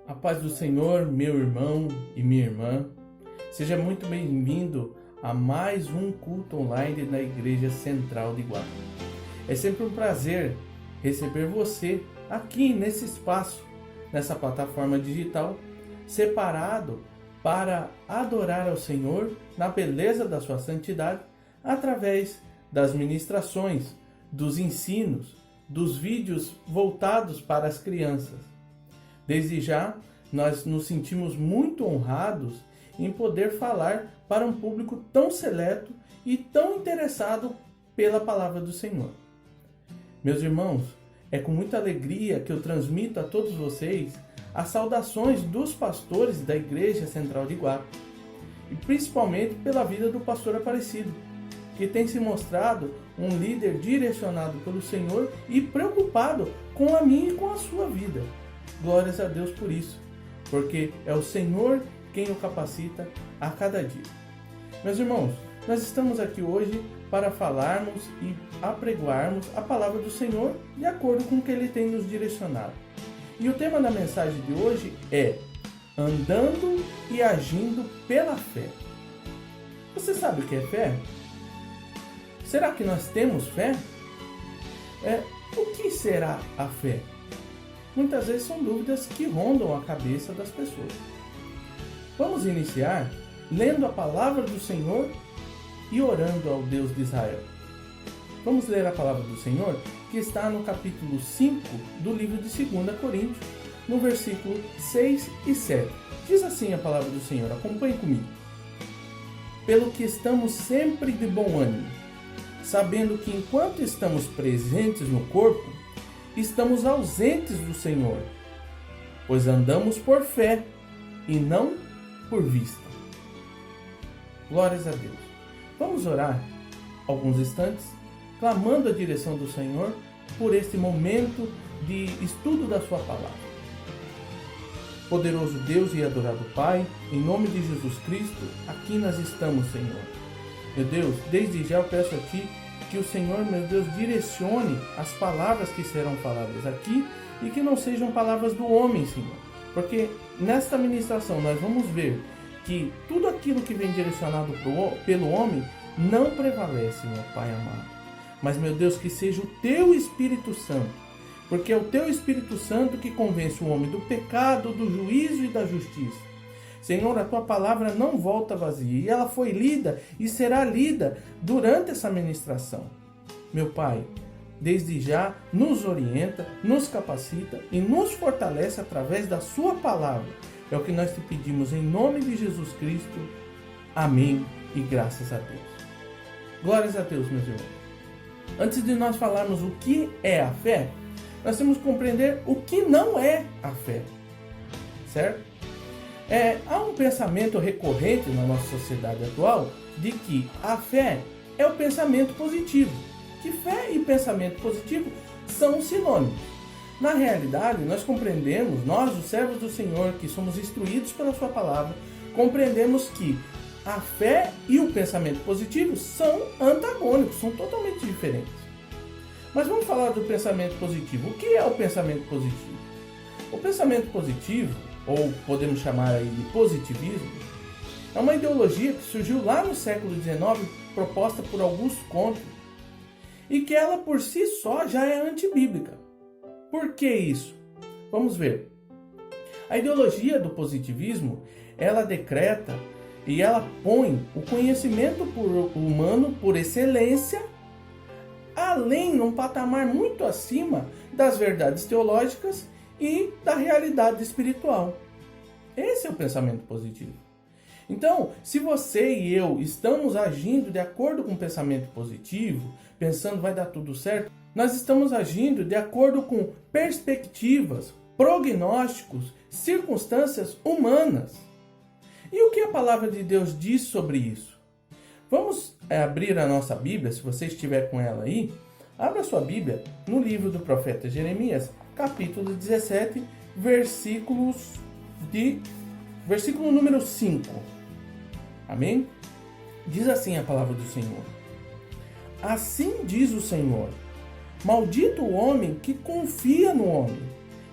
A paz do Senhor, meu irmão e minha irmã. Seja muito bem-vindo a mais um culto online da Igreja Central de Iguape. É sempre um prazer receber você aqui nesse espaço, nessa plataforma digital, separado para adorar ao Senhor na beleza da sua santidade, através das ministrações, dos ensinos, dos vídeos voltados para as crianças. Desde já, nós nos sentimos muito honrados em poder falar para um público tão seleto e tão interessado pela palavra do Senhor. Meus irmãos, é com muita alegria que eu transmito a todos vocês as saudações dos pastores da Igreja Central de Iguape, e principalmente pela vida do pastor Aparecido, que tem se mostrado um líder direcionado pelo Senhor e preocupado com a minha e com a sua vida. Glórias a Deus por isso, porque é o Senhor quem o capacita a cada dia. Meus irmãos, nós estamos aqui hoje para falarmos e apregoarmos a palavra do Senhor de acordo com o que Ele tem nos direcionado. E o tema da mensagem de hoje é andando e agindo pela fé. Você sabe o que é fé? Será que nós temos fé? O que será a fé? Muitas vezes são dúvidas que rondam a cabeça das pessoas. Vamos iniciar lendo a palavra do Senhor e orando ao Deus de Israel. Vamos ler a palavra do Senhor, que está no capítulo 5 do livro de 2 Coríntios, no versículo 6 e 7. Diz assim a palavra do Senhor, acompanhe comigo. Pelo que estamos sempre de bom ânimo, sabendo que enquanto estamos presentes no corpo, estamos ausentes do Senhor, pois andamos por fé e não por vista. Glórias a Deus. Vamos orar alguns instantes, clamando a direção do Senhor por este momento de estudo da sua palavra. Poderoso Deus e adorado Pai, em nome de Jesus Cristo, aqui nós estamos, Senhor. Meu Deus, desde já eu peço a Ti que o Senhor, meu Deus, direcione as palavras que serão faladas aqui e que não sejam palavras do homem, Senhor. Porque nesta ministração nós vamos ver que tudo aquilo que vem direcionado pelo homem não prevalece, meu Pai amado. Mas, meu Deus, que seja o Teu Espírito Santo, porque é o Teu Espírito Santo que convence o homem do pecado, do juízo e da justiça. Senhor, a Tua palavra não volta vazia, e ela foi lida e será lida durante essa ministração. Meu Pai, desde já nos orienta, nos capacita e nos fortalece através da Sua palavra. É o que nós te pedimos em nome de Jesus Cristo. Amém e graças a Deus. Glórias a Deus, meus irmãos. Antes de nós falarmos o que é a fé, nós temos que compreender o que não é a fé, certo? Há um pensamento recorrente na nossa sociedade atual de que a fé é o pensamento positivo, que fé e pensamento positivo são sinônimos. Na realidade, nós compreendemos, nós, os servos do Senhor, que somos instruídos pela Sua palavra, compreendemos que a fé e o pensamento positivo são antagônicos, são totalmente diferentes. Mas vamos falar do pensamento positivo. O que é o pensamento positivo? O pensamento positivo, ou podemos chamar aí de positivismo, é uma ideologia que surgiu lá no século XIX, proposta por Augusto Comte, e que ela por si só já é antibíblica. Por que isso? Vamos ver. A ideologia do positivismo, ela decreta e ela põe o conhecimento humano por excelência, além, num patamar muito acima das verdades teológicas e da realidade espiritual. Esse é o pensamento positivo. Então, se você e eu estamos agindo de acordo com o pensamento positivo, pensando vai dar tudo certo, nós estamos agindo de acordo com perspectivas, prognósticos, circunstâncias humanas. E o que a palavra de Deus diz sobre isso? Vamos abrir a nossa Bíblia, se você estiver com ela aí. Abra sua Bíblia no livro do profeta Jeremias, capítulo 17, versículo número 5. Amém? Diz assim a palavra do Senhor. Assim diz o Senhor, maldito o homem que confia no homem,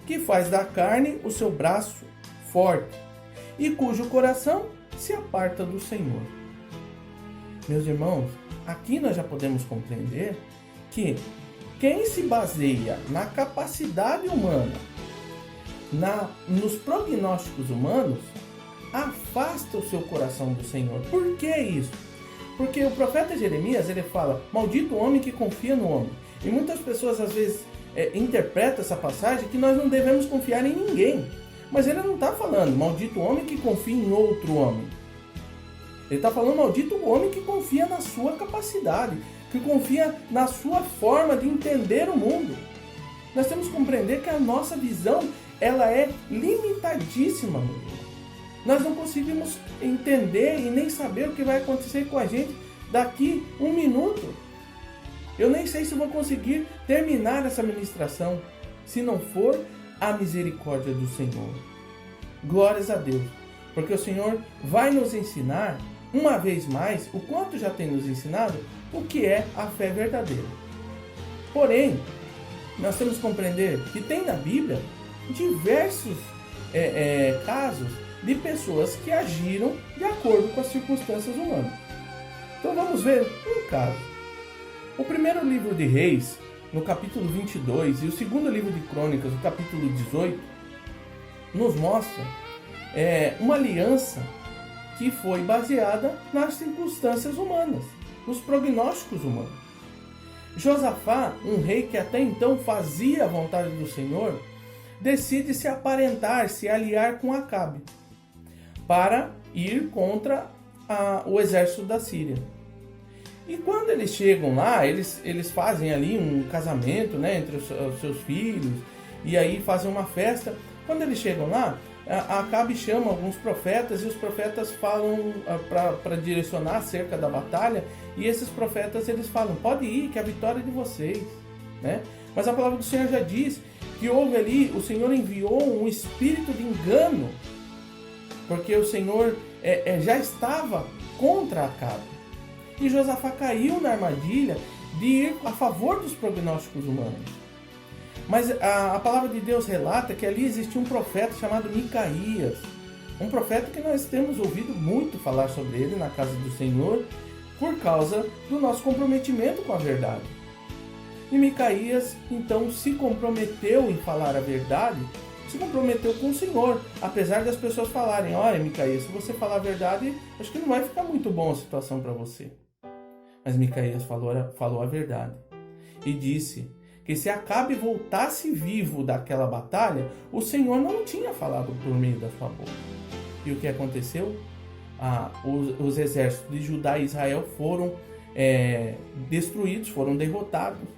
que faz da carne o seu braço forte e cujo coração se aparta do Senhor. Meus irmãos, aqui nós já podemos compreender que quem se baseia na capacidade humana, nos prognósticos humanos, afasta o seu coração do Senhor. Por que isso? Porque o profeta Jeremias, ele fala, maldito o homem que confia no homem. E muitas pessoas às vezes interpretam essa passagem que nós não devemos confiar em ninguém. Mas ele não está falando, maldito o homem que confia em outro homem. Ele está falando, maldito o homem que confia na sua capacidade, que confia na sua forma de entender o mundo. Nós temos que compreender que a nossa visão, ela é limitadíssima, meu irmão. Nós não conseguimos entender e nem saber o que vai acontecer com a gente daqui um minuto. Eu nem sei se vou conseguir terminar essa ministração, se não for a misericórdia do Senhor. Glórias a Deus, porque o Senhor vai nos ensinar, uma vez mais, o quanto já tem nos ensinado, o que é a fé verdadeira. Porém, nós temos que compreender que tem na Bíblia diversos casos de pessoas que agiram de acordo com as circunstâncias humanas. Então vamos ver um caso. O primeiro livro de Reis, no capítulo 22, e o segundo livro de Crônicas, no capítulo 18, nos mostra uma aliança que foi baseada nas circunstâncias humanas, nos prognósticos humanos. Josafá, um rei que até então fazia a vontade do Senhor, decide se aparentar, se aliar com Acabe, para ir contra o exército da Síria. E quando eles chegam lá, eles fazem ali um casamento, né, entre os seus filhos, e aí fazem uma festa. Quando eles chegam lá, Acabe chama alguns profetas, e os profetas falam para direcionar acerca da batalha, e esses profetas eles falam, pode ir, que a vitória é de vocês, né? Mas a palavra do Senhor já diz que houve ali, o Senhor enviou um espírito de engano, porque o Senhor já estava contra Acabe. E Josafá caiu na armadilha de ir a favor dos prognósticos humanos. Mas a palavra de Deus relata que ali existia um profeta chamado Micaías. Um profeta que nós temos ouvido muito falar sobre ele na casa do Senhor, por causa do nosso comprometimento com a verdade. E Micaías, então, se comprometeu em falar a verdade, se comprometeu com o Senhor, apesar das pessoas falarem, olha Micaías, se você falar a verdade, acho que não vai ficar muito bom a situação para você. Mas Micaías falou a verdade e disse que se Acabe voltasse vivo daquela batalha, o Senhor não tinha falado por meio da sua boca. E o que aconteceu? Os exércitos de Judá e Israel foram destruídos, foram derrotados.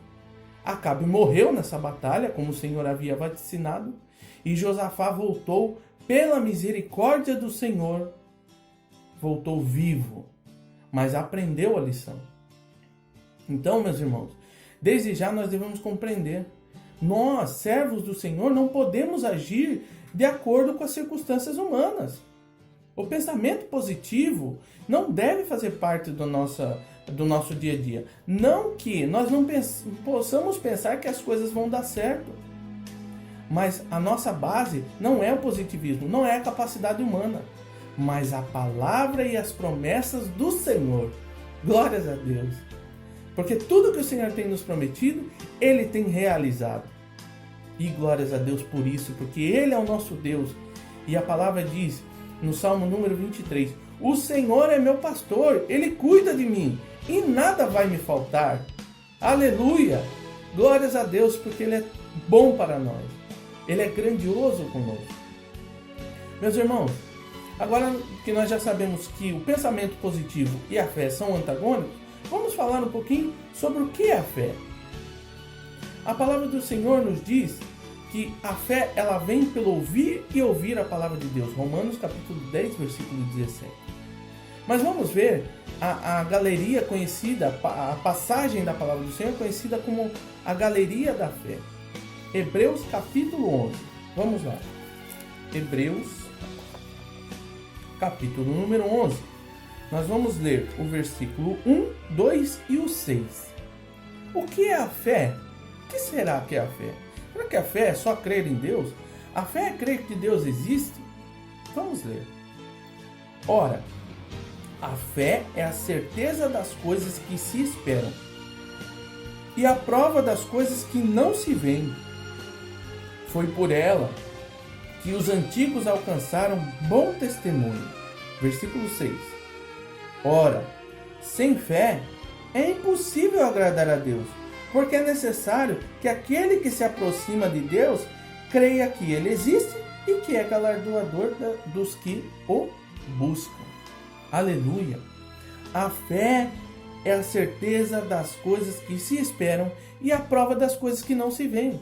Acabe morreu nessa batalha, como o Senhor havia vaticinado, e Josafá voltou, pela misericórdia do Senhor, voltou vivo, mas aprendeu a lição. Então, meus irmãos, desde já nós devemos compreender, nós, servos do Senhor, não podemos agir de acordo com as circunstâncias humanas. O pensamento positivo não deve fazer parte do nosso dia a dia. Não que nós não possamos pensar que as coisas vão dar certo. Mas a nossa base não é o positivismo, não é a capacidade humana, mas a palavra e as promessas do Senhor. Glórias a Deus. Porque tudo que o Senhor tem nos prometido, Ele tem realizado. E glórias a Deus por isso, porque Ele é o nosso Deus. E a palavra diz, no Salmo número 23, o Senhor é meu pastor, Ele cuida de mim, e nada vai me faltar. Aleluia! Glórias a Deus, porque Ele é bom para nós. Ele é grandioso conosco. Meus irmãos, agora que nós já sabemos que o pensamento positivo e a fé são antagônicos, vamos falar um pouquinho sobre o que é a fé. A palavra do Senhor nos diz que a fé ela vem pelo ouvir e ouvir a palavra de Deus. Romanos capítulo 10, versículo 17. Mas vamos ver a galeria conhecida, a passagem da palavra do Senhor conhecida como a galeria da fé. Hebreus capítulo 11. Vamos lá. Hebreus capítulo número 11. Nós vamos ler o versículo 1, 2 e o 6. O que é a fé? O que será que é a fé? Será que a fé é só crer em Deus? A fé é crer que Deus existe? Vamos ler. Ora, a fé é a certeza das coisas que se esperam e a prova das coisas que não se veem. Foi por ela que os antigos alcançaram bom testemunho. Versículo 6. Ora, sem fé é impossível agradar a Deus, porque é necessário que aquele que se aproxima de Deus creia que Ele existe e que é galardoador dos que o buscam. Aleluia! A fé é a certeza das coisas que se esperam e a prova das coisas que não se veem.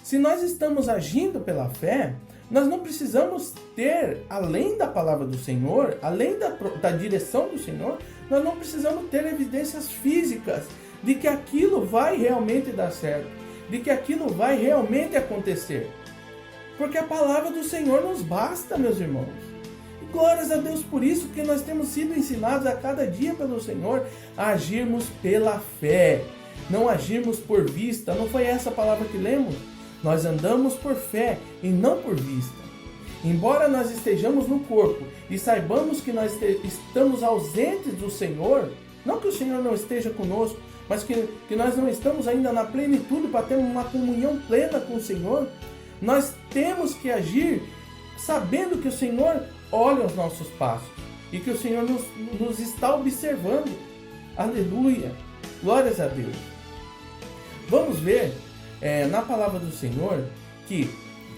Se nós estamos agindo pela fé, nós não precisamos ter, além da palavra do Senhor, além da direção do Senhor, nós não precisamos ter evidências físicas de que aquilo vai realmente dar certo, de que aquilo vai realmente acontecer. Porque a palavra do Senhor nos basta, meus irmãos. E glórias a Deus por isso, que nós temos sido ensinados a cada dia pelo Senhor a agirmos pela fé, não agirmos por vista. Não foi essa a palavra que lemos? Nós andamos por fé e não por vista. Embora nós estejamos no corpo e saibamos que nós estamos ausentes do Senhor, não que o Senhor não esteja conosco, mas que nós não estamos ainda na plenitude para ter uma comunhão plena com o Senhor, nós temos que agir sabendo que o Senhor olha os nossos passos e que o Senhor nos está observando. Aleluia! Glórias a Deus! Vamos ver na palavra do Senhor que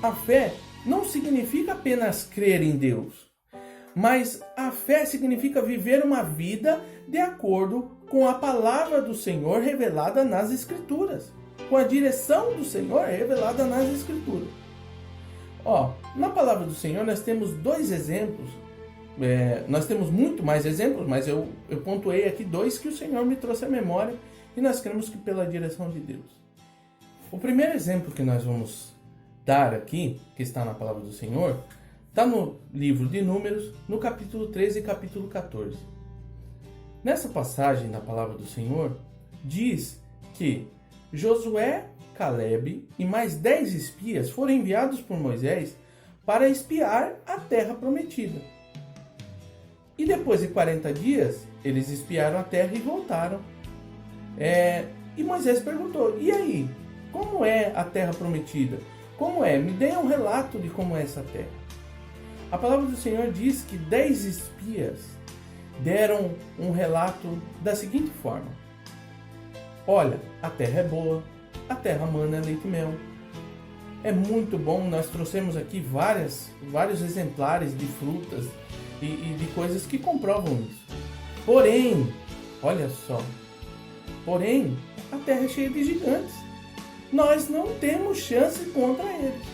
a fé não significa apenas crer em Deus, mas a fé significa viver uma vida de acordo com a palavra do Senhor revelada nas Escrituras, com a direção do Senhor revelada nas Escrituras. Na palavra do Senhor nós temos dois exemplos, nós temos muito mais exemplos, mas eu pontuei aqui dois que o Senhor me trouxe à memória e nós cremos que pela direção de Deus. O primeiro exemplo que nós vamos dar aqui, que está na palavra do Senhor, está no livro de Números, no capítulo 13 e capítulo 14. Nessa passagem da palavra do Senhor, diz que Josué, Calebe e mais 10 espias foram enviados por Moisés para espiar a terra prometida. E depois de 40 dias, eles espiaram a terra e voltaram. E Moisés perguntou, e aí? Como é a terra prometida? Como é? Me dê um relato de como é essa terra. A palavra do Senhor diz que 10 espias deram um relato da seguinte forma. Olha, a terra é boa, a terra mana leite e mel. É muito bom, nós trouxemos aqui vários exemplares de frutas e de coisas que comprovam isso. Porém, olha só, a terra é cheia de gigantes. Nós não temos chance contra eles.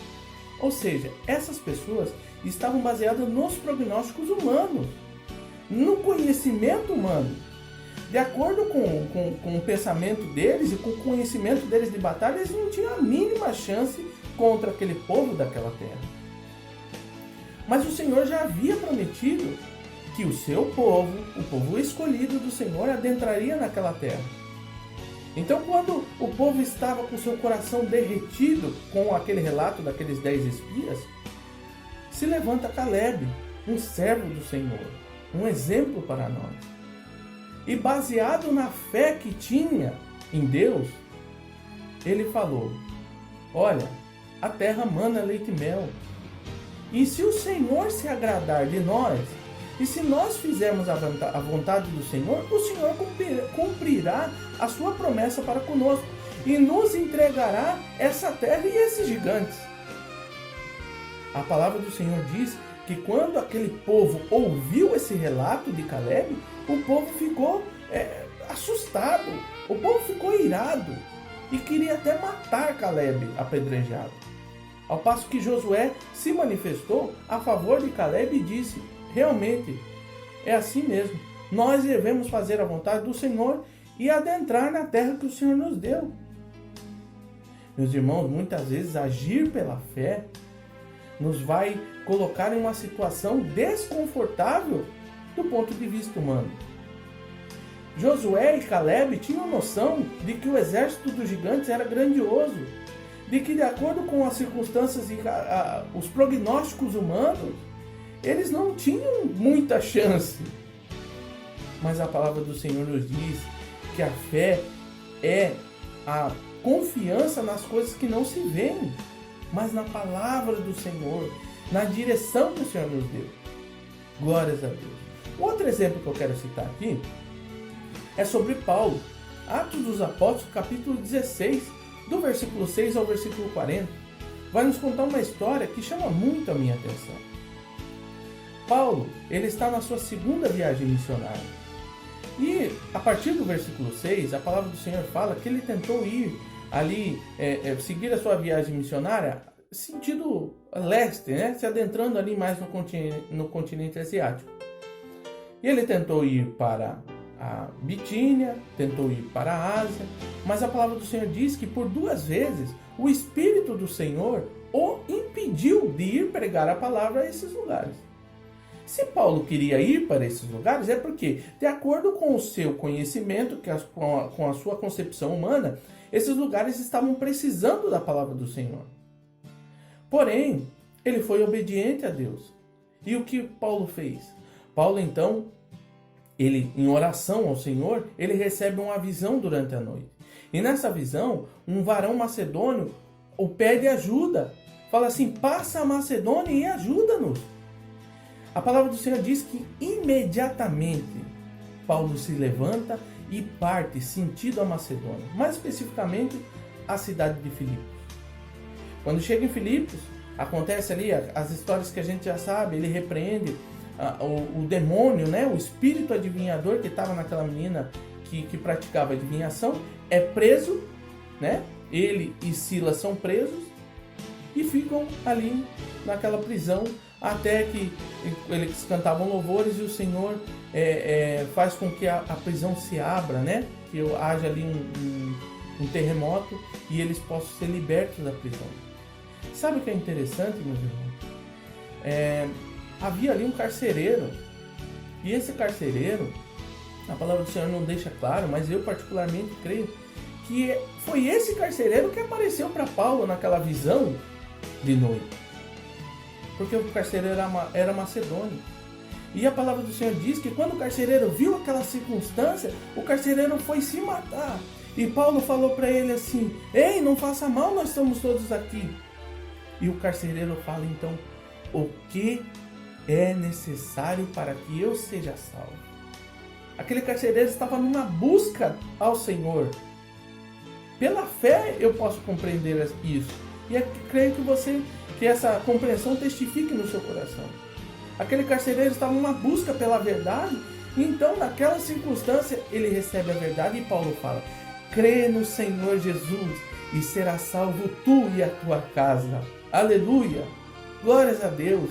Ou seja, essas pessoas estavam baseadas nos prognósticos humanos, no conhecimento humano. De acordo com o pensamento deles e com o conhecimento deles de batalha, eles não tinham a mínima chance contra aquele povo daquela terra. Mas o Senhor já havia prometido que o seu povo, o povo escolhido do Senhor, adentraria naquela terra. Então, quando o povo estava com seu coração derretido com aquele relato daqueles 10 espias, se levanta Calebe, um servo do Senhor, um exemplo para nós. E baseado na fé que tinha em Deus, ele falou, olha, a terra mana leite e mel. E se o Senhor se agradar de nós, e se nós fizermos a vontade do Senhor, o Senhor cumprirá a sua promessa para conosco e nos entregará essa terra e esses gigantes. A palavra do Senhor diz que quando aquele povo ouviu esse relato de Calebe, o povo ficou assustado, o povo ficou irado e queria até matar Calebe apedrejado. Ao passo que Josué se manifestou a favor de Calebe e disse, realmente, é assim mesmo. Nós devemos fazer a vontade do Senhor e adentrar na terra que o Senhor nos deu. Meus irmãos, muitas vezes agir pela fé nos vai colocar em uma situação desconfortável do ponto de vista humano. Josué e Calebe tinham noção de que o exército dos gigantes era grandioso, de que de acordo com as circunstâncias e os prognósticos humanos, eles não tinham muita chance. Mas a palavra do Senhor nos diz que a fé é a confiança nas coisas que não se veem, mas na palavra do Senhor, na direção que o Senhor nos deu. Glórias a Deus. Outro exemplo que eu quero citar aqui é sobre Paulo. Atos dos Apóstolos, capítulo 16, do versículo 6 ao versículo 40. Vai nos contar uma história que chama muito a minha atenção. Paulo, ele está na sua segunda viagem missionária. E a partir do versículo 6, a palavra do Senhor fala que ele tentou ir ali, seguir a sua viagem missionária sentido leste, né? Se adentrando ali mais no continente asiático. E ele tentou ir para a Bitínia, tentou ir para a Ásia, mas a palavra do Senhor diz que por 2 vezes o Espírito do Senhor o impediu de ir pregar a palavra a esses lugares. Se Paulo queria ir para esses lugares, é porque, de acordo com o seu conhecimento, com a sua concepção humana, esses lugares estavam precisando da palavra do Senhor. Porém, ele foi obediente a Deus. E o que Paulo fez? Paulo, então, ele, em oração ao Senhor, ele recebe uma visão durante a noite. E nessa visão, um varão macedônio o pede ajuda. Fala assim, passa a Macedônia e ajuda-nos. A palavra do Senhor diz que imediatamente Paulo se levanta e parte sentido a Macedônia, mais especificamente a cidade de Filipos. Quando chega em Filipos, acontece ali as histórias que a gente já sabe, ele repreende o demônio, né? O espírito adivinhador que estava naquela menina que praticava adivinhação, é preso, né? Ele e Silas são presos e ficam ali naquela prisão até que eles cantavam louvores e o Senhor faz com que a prisão se abra, né? Que haja ali um terremoto e eles possam ser libertos da prisão. Sabe o que é interessante, meus irmãos? Havia ali um carcereiro e esse carcereiro, a palavra do Senhor não deixa claro, mas eu particularmente creio que foi esse carcereiro que apareceu para Paulo naquela visão de noite. Porque o carcereiro era macedônio. E a palavra do Senhor diz que quando o carcereiro viu aquela circunstância, o carcereiro foi se matar. E Paulo falou para ele assim, ei, não faça mal, nós estamos todos aqui. E o carcereiro fala então, o que é necessário para que eu seja salvo? Aquele carcereiro estava numa busca ao Senhor. Pela fé eu posso compreender isso. E eu creio que essa compreensão testifique no seu coração. Aquele carcereiro estava numa busca pela verdade, e então naquela circunstância ele recebe a verdade e Paulo fala, crê no Senhor Jesus e será salvo tu e a tua casa. Aleluia! Glórias a Deus!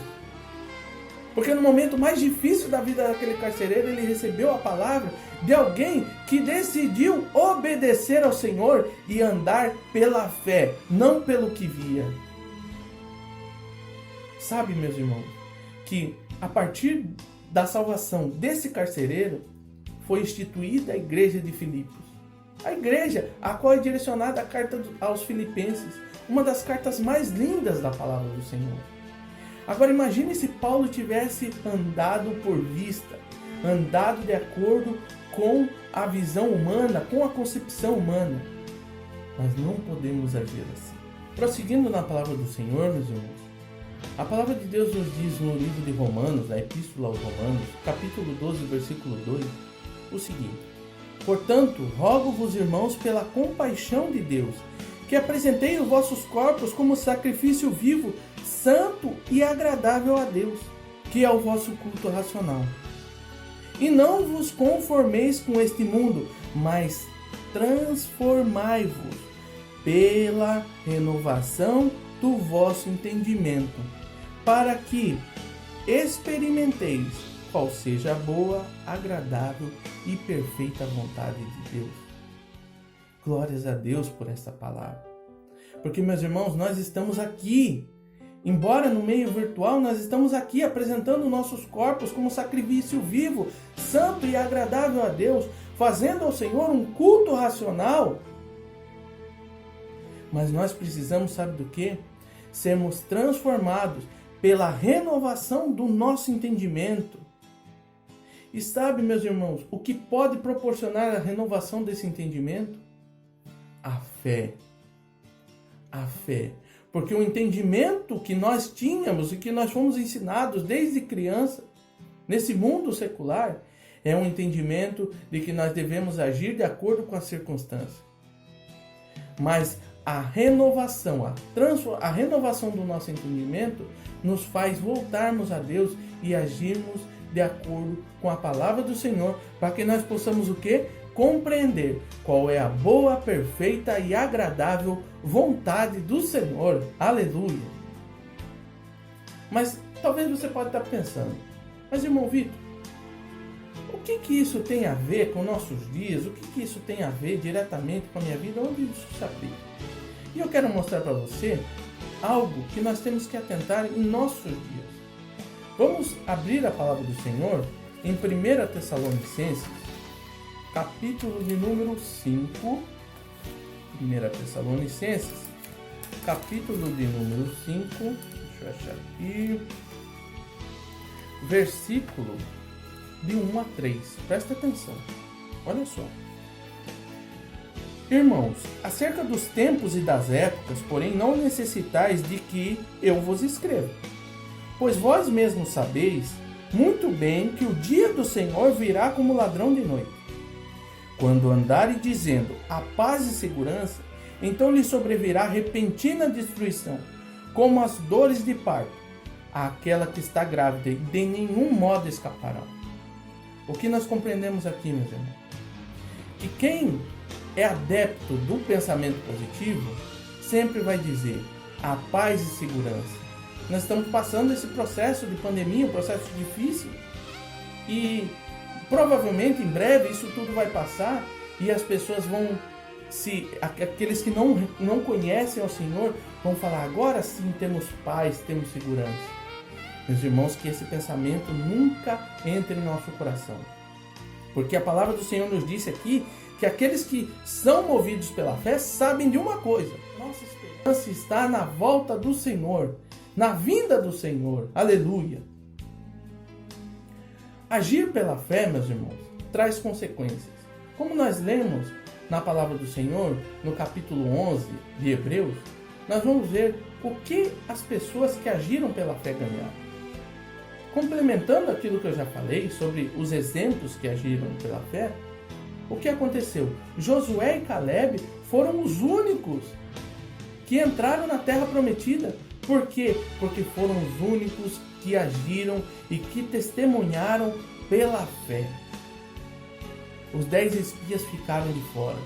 Porque no momento mais difícil da vida daquele carcereiro, ele recebeu a palavra de alguém que decidiu obedecer ao Senhor e andar pela fé, não pelo que via. Sabe, meus irmãos, que a partir da salvação desse carcereiro, foi instituída a igreja de Filipos. A igreja, a qual é direcionada a carta aos Filipenses, uma das cartas mais lindas da palavra do Senhor. Agora imagine se Paulo tivesse andado por vista, andado de acordo com a visão humana, com a concepção humana. Nós não podemos agir assim. Prosseguindo na palavra do Senhor, meus irmãos, a palavra de Deus nos diz no livro de Romanos, na Epístola aos Romanos, capítulo 12, versículo 2, o seguinte: portanto, rogo-vos, irmãos, pela compaixão de Deus, que apresentei os vossos corpos como sacrifício vivo, santo e agradável a Deus, que é o vosso culto racional. E não vos conformeis com este mundo, mas transformai-vos pela renovação do vosso entendimento, para que experimenteis qual seja a boa, agradável e perfeita vontade de Deus. Glórias a Deus por esta palavra. Porque, meus irmãos, nós estamos aqui. Embora no meio virtual, nós estamos aqui apresentando nossos corpos como sacrifício vivo, santo e agradável a Deus, fazendo ao Senhor um culto racional. Mas nós precisamos, sabe do quê? Sermos transformados pela renovação do nosso entendimento. E sabe, meus irmãos, o que pode proporcionar a renovação desse entendimento? A fé. A fé. Porque o entendimento que nós tínhamos e que nós fomos ensinados desde criança, nesse mundo secular, é um entendimento de que nós devemos agir de acordo com as circunstâncias. Mas a renovação, a renovação do nosso entendimento nos faz voltarmos a Deus e agirmos de acordo com a palavra do Senhor, para que nós possamos o quê? Compreender qual é a boa, perfeita e agradável vontade do Senhor. Aleluia! Mas talvez você pode estar pensando, mas irmão Vitor, o que isso tem a ver com nossos dias? O que isso tem a ver diretamente com a minha vida? Onde isso se aplica? E eu quero mostrar para você algo que nós temos que atentar em nossos dias. Vamos abrir a palavra do Senhor em 1 Tessalonicenses, capítulo de número 5. 1 Tessalonicenses, capítulo de número 5. Deixa eu achar aqui. Versículo de 1 a 3. Presta atenção. Olha só. Irmãos, acerca dos tempos e das épocas, porém, não necessitais de que eu vos escreva. Pois vós mesmos sabeis muito bem que o dia do Senhor virá como ladrão de noite. Quando andarem dizendo a paz e segurança, então lhe sobrevirá repentina destruição, como as dores de parto, àquela que está grávida, e de nenhum modo escapará. O que nós compreendemos aqui, meus irmãos? Que quem é adepto do pensamento positivo sempre vai dizer a paz e segurança. Nós estamos passando esse processo de pandemia, um processo difícil, e provavelmente em breve isso tudo vai passar e as pessoas vão aqueles que não conhecem ao Senhor vão falar, agora sim temos paz, temos segurança. Meus irmãos, que esse pensamento nunca entre em nosso coração. Porque a palavra do Senhor nos disse aqui que aqueles que são movidos pela fé sabem de uma coisa: nossa esperança está na volta do Senhor, na vinda do Senhor. Aleluia! Agir pela fé, meus irmãos, traz consequências. Como nós lemos na palavra do Senhor, no capítulo 11 de Hebreus, nós vamos ver o que as pessoas que agiram pela fé ganharam. Complementando aquilo que eu já falei sobre os exemplos que agiram pela fé, o que aconteceu? Josué e Caleb foram os únicos que entraram na terra prometida. Por quê? Porque foram os únicos que agiram e que testemunharam pela fé. Os 10 espias ficaram de fora.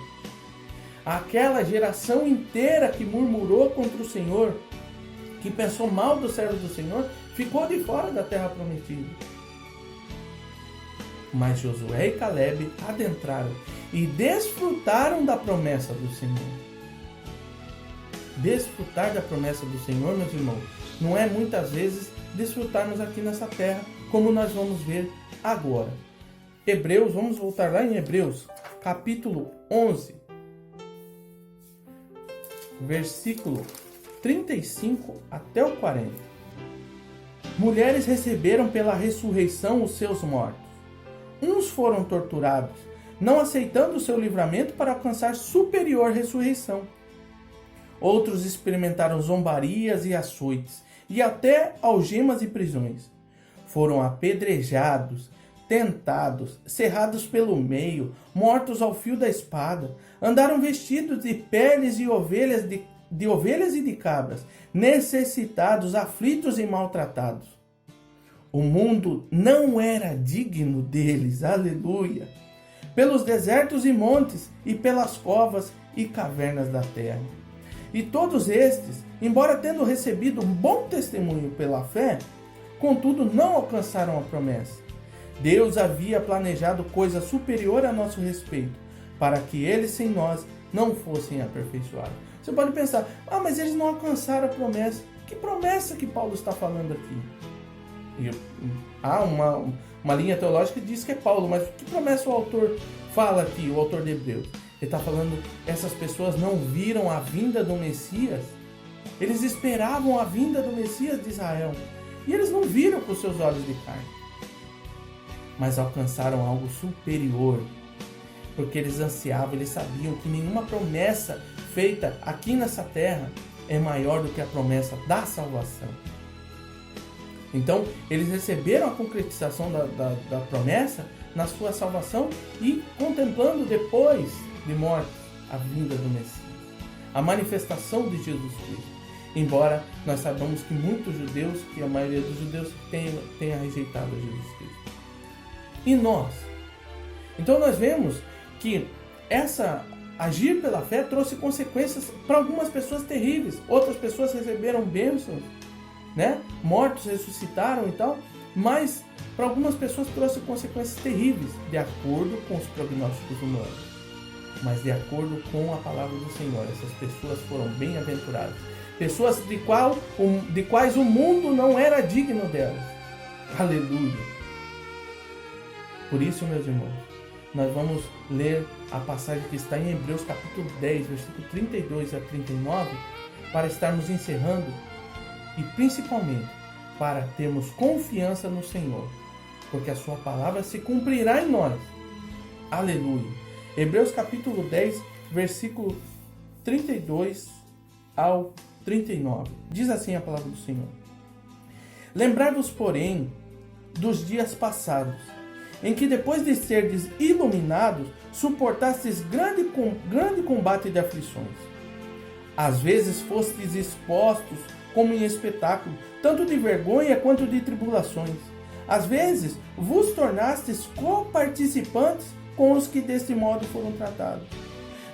Aquela geração inteira que murmurou contra o Senhor, que pensou mal do servo do Senhor, ficou de fora da terra prometida. Mas Josué e Caleb adentraram e desfrutaram da promessa do Senhor. Desfrutar da promessa do Senhor, meus irmãos, não é muitas vezes desfrutarmos aqui nessa terra, como nós vamos ver agora. Hebreus, vamos voltar lá em Hebreus, capítulo 11, versículo 35 até o 40. Mulheres receberam pela ressurreição os seus mortos. Uns foram torturados, não aceitando o seu livramento para alcançar superior ressurreição. Outros experimentaram zombarias e açoites, e até algemas e prisões. Foram apedrejados, tentados, cerrados pelo meio, mortos ao fio da espada. Andaram vestidos de peles de ovelhas e de cabras, necessitados, aflitos e maltratados. O mundo não era digno deles, aleluia, pelos desertos e montes e pelas covas e cavernas da terra. E todos estes, embora tendo recebido um bom testemunho pela fé, contudo não alcançaram a promessa. Deus havia planejado coisa superior a nosso respeito, para que eles sem nós não fossem aperfeiçoados. Você pode pensar, mas eles não alcançaram a promessa. Que promessa que Paulo está falando aqui? Há uma linha teológica que diz que é Paulo, mas que promessa o autor fala aqui, o autor de Hebreus? Ele está falando, essas pessoas não viram a vinda do Messias. Eles esperavam a vinda do Messias de Israel. E eles não viram com seus olhos de carne, mas alcançaram algo superior, porque eles ansiavam, eles sabiam que nenhuma promessa feita aqui nessa terra é maior do que a promessa da salvação. Então, eles receberam a concretização da promessa na sua salvação e contemplando depois de mortos a vinda do Messias, a manifestação de Jesus Cristo. Embora nós saibamos que muitos judeus, que a maioria dos judeus tenha rejeitado a Jesus Cristo. E nós? Então nós vemos que agir pela fé trouxe consequências para algumas pessoas terríveis. Outras pessoas receberam bênçãos, né? Mortos ressuscitaram e tal. Mas para algumas pessoas trouxe consequências terríveis, de acordo com os prognósticos humanos. Mas de acordo com a palavra do Senhor, essas pessoas foram bem-aventuradas. Pessoas de quais o mundo não era digno delas. Aleluia! Por isso, meus irmãos, nós vamos ler a passagem que está em Hebreus capítulo 10, versículo 32 a 39, para estarmos encerrando e principalmente para termos confiança no Senhor, porque a sua palavra se cumprirá em nós. Aleluia! Hebreus capítulo 10, versículo 32 ao 39. Diz assim a palavra do Senhor: Lembrai-vos, porém, dos dias passados, em que depois de serdes iluminados, suportastes grande combate de aflições. Às vezes fostes expostos como em espetáculo, tanto de vergonha quanto de tribulações. Às vezes vos tornastes coparticipantes com os que deste modo foram tratados.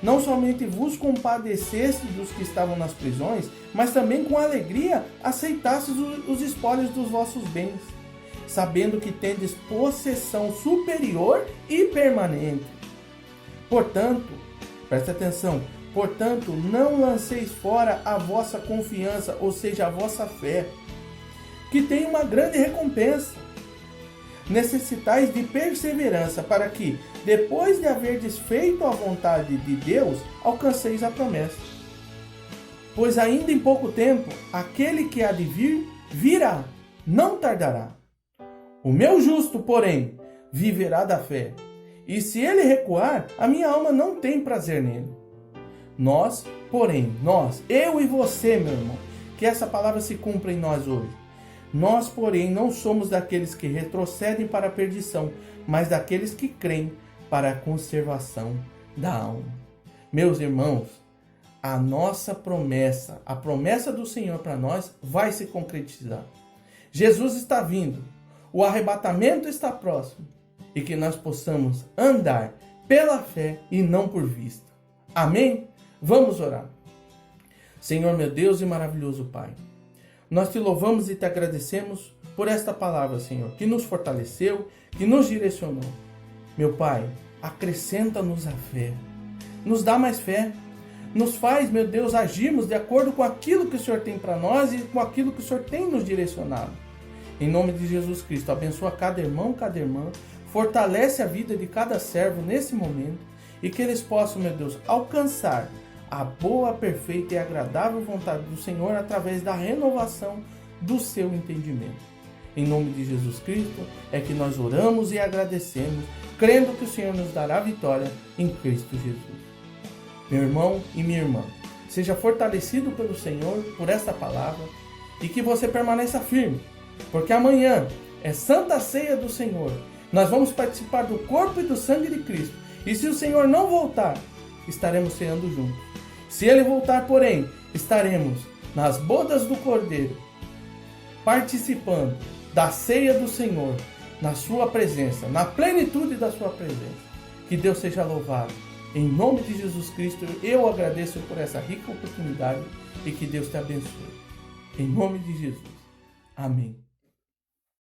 Não somente vos compadeceste dos que estavam nas prisões, mas também com alegria aceitastes os espólios dos vossos bens, sabendo que tendes possessão superior e permanente. Portanto, preste atenção, portanto, não lanceis fora a vossa confiança, ou seja, a vossa fé, que tem uma grande recompensa. Necessitais de perseverança para que, depois de haverdes feito a vontade de Deus, alcanceis a promessa. Pois ainda em pouco tempo, aquele que há de vir, virá, não tardará. O meu justo, porém, viverá da fé, e se ele recuar, a minha alma não tem prazer nele. Nós, eu e você, meu irmão, que essa palavra se cumpra em nós hoje. Nós, porém, não somos daqueles que retrocedem para a perdição, mas daqueles que creem para a conservação da alma. Meus irmãos, a nossa promessa, a promessa do Senhor para nós vai se concretizar. Jesus está vindo, o arrebatamento está próximo, e que nós possamos andar pela fé e não por vista. Amém? Vamos orar. Senhor, meu Deus e maravilhoso Pai, nós te louvamos e te agradecemos por esta palavra, Senhor, que nos fortaleceu, que nos direcionou. Meu Pai, acrescenta-nos a fé, nos dá mais fé, nos faz, meu Deus, agirmos de acordo com aquilo que o Senhor tem para nós e com aquilo que o Senhor tem nos direcionado. Em nome de Jesus Cristo, abençoa cada irmão, cada irmã, fortalece a vida de cada servo nesse momento e que eles possam, meu Deus, alcançar a boa, perfeita e agradável vontade do Senhor através da renovação do seu entendimento. Em nome de Jesus Cristo é que nós oramos e agradecemos, crendo que o Senhor nos dará vitória em Cristo Jesus. Meu irmão e minha irmã, seja fortalecido pelo Senhor por esta palavra e que você permaneça firme, porque amanhã é Santa Ceia do Senhor. Nós vamos participar do corpo e do sangue de Cristo. E se o Senhor não voltar, estaremos ceando juntos. Se Ele voltar, porém, estaremos nas bodas do Cordeiro, participando da ceia do Senhor, na sua presença, na plenitude da sua presença. Que Deus seja louvado. Em nome de Jesus Cristo, eu agradeço por essa rica oportunidade e que Deus te abençoe. Em nome de Jesus. Amém.